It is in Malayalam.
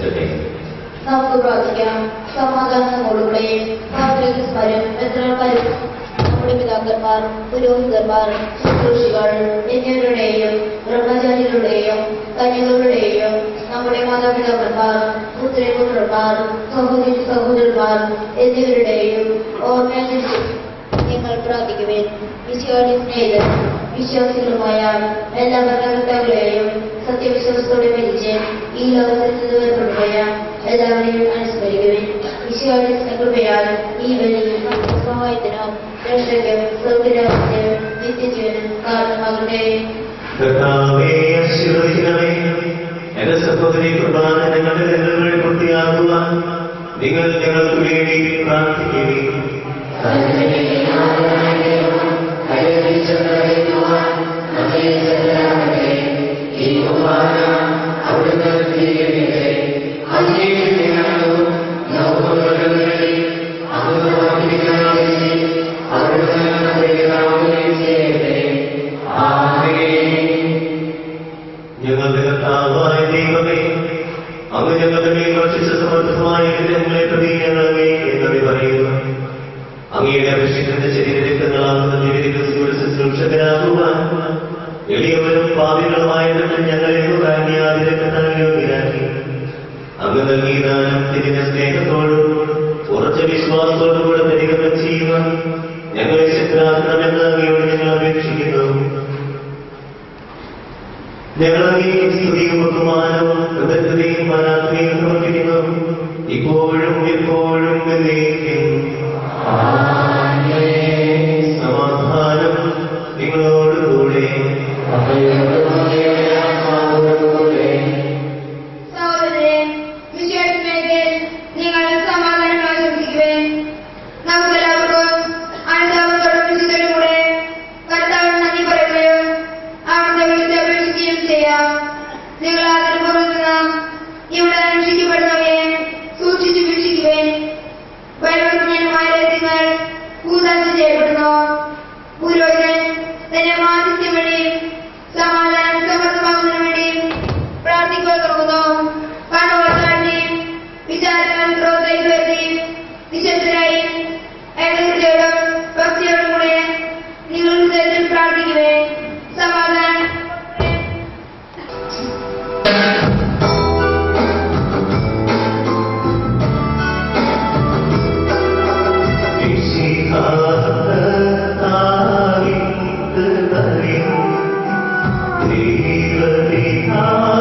പരിഹസിക്കട്ടെ. നമുക്ക് പ്രാർത്ഥിക്കാം. സമാധാനത്തോടുകൂടെ സ്മരം എത്രക്കാരും നമ്മുടെ പിതാക്കന്മാർ, പുരോഹിതന്മാർ, ശുശ്രൂഷികൾ എന്നിവരുടെയും ബ്രഹ്മചാരികളുടെയും കന്യകളുടെയും നമ്മുടെ മാതാപിതാക്കന്മാർ, പുത്രന്മാർ, സഹോദരി സഹോദരന്മാർ എന്നിവരുടെയും ഓർമ്മ നിങ്ങൾ പ്രാർത്ഥിക്കുവേൻ. ഈശോയുടെ സ്നേഹിതൻ വിശ്വാസികളുമായ എല്ലാ ഭരണകർത്താക്കളെയും സത്യവിശ്വാസത്തോടെ മരിച്ച് ഈ ലോകത്തിൽ നിന്ന് വേർപെട്ടുപോയ എല്ലാവരെയും അനുസ്മരിക്കുവേൻ. ഈശോയുടെ സ്നേഹകൃപയാൽ ഈ ബലി സഹായത്തിനും രക്ഷയ്ക്കും സൗകര്യത്തിനും നിത്യജീവനും കാരണമാകട്ടെ. എന്റെ സഹോദരി കുർബാന ഞങ്ങളുടെ രംഗങ്ങൾ പൂർത്തിയാക്കുവാൻ നിങ്ങൾ ഞങ്ങൾക്ക് വേണ്ടി പ്രാർത്ഥിക്കുകയും ഞങ്ങളുടെ കർത്താവായ ദൈവമേ, അങ്ങ് ഞങ്ങളുടെ മേൽ വർഷിച്ച സമർത്ഥമായ ഞങ്ങളെ പ്രതീകങ്ങളെ എന്ന് പറയുന്നു. അങ്ങയുടെ അഭിഷേകത്തിന്റെ ശരീരരക്തങ്ങളാകുന്ന ദിവ്യദിവസങ്ങളുടെ ശുശ്രൂഷകരാകുവാൻ എളിയവരും പാപികളുമായ ഞങ്ങളെ യോഗ്യരാക്കി അങ്ങ് നൽകിയ ദാനം തിരിഞ്ഞ സ്നേഹത്തോടും ഉറച്ച വിശ്വാസത്തോടും കൂടെ പരിഗണന ചെയ്യുവാൻ ഞങ്ങളെ ശക്തരാക്കണമെന്ന് അങ്ങയോട് ഞങ്ങൾ അപേക്ഷിക്കുന്നു. ഞങ്ങളെ സ്തുതിയും ബഹുമാനവും കൃതജ്ഞതയും ആരാധനയും സമർപ്പിക്കുന്നു, ഇപ്പോഴും എപ്പോഴും എന്നേക്കും. സമാധാനം നിങ്ങളോടുകൂടെ. സഹോദരൻ വിശ്വാസത്തിൽ നിങ്ങൾ സമാധാനം ആശംസിക്കുവേൻ. നമുക്കെല്ലാവർക്കും അനുതാപത്തോടും വിശുദ്ധരോടുകൂടെ കർത്താവിന് നന്ദി പറയുകയും അവിടുത്തെ വിളിച്ച് അപേക്ഷിക്കുകയും ചെയ്യാം. നിങ്ങൾ ആദരപൂർവ്വം ഇവിടെ അനുഷ്ഠിക്കപ്പെടുന്നവയെ സൂക്ഷിച്ചു വീക്ഷിക്കുവേൻ. വൈവജ്ഞന്മാര രഹസ്യങ്ങൾ കൂതാശ ചെയ്യപ്പെടുന്നു. പുരോഹിതൻ തന്റെ മാധ്യസ്ഥ്യം വഴി സമാധാനം സമർത്ഥമാകുന്നതിനു വേണ്ടി പ്രാർത്ഥിക്കുക തുടങ്ങുന്നു. കണ്ണുകൾ താഴ്ത്തി വിചാരങ്ങൾ ക്രോധയിൽ വരുത്തി നിശബ്ദരായി ഏകൃതയോടും ഭക്തിയോടും കൂടെ നിങ്ങൾ ഹൃദയത്തിൽ പ്രാർത്ഥിക്കുവേ. സമാധാനം ദൈവ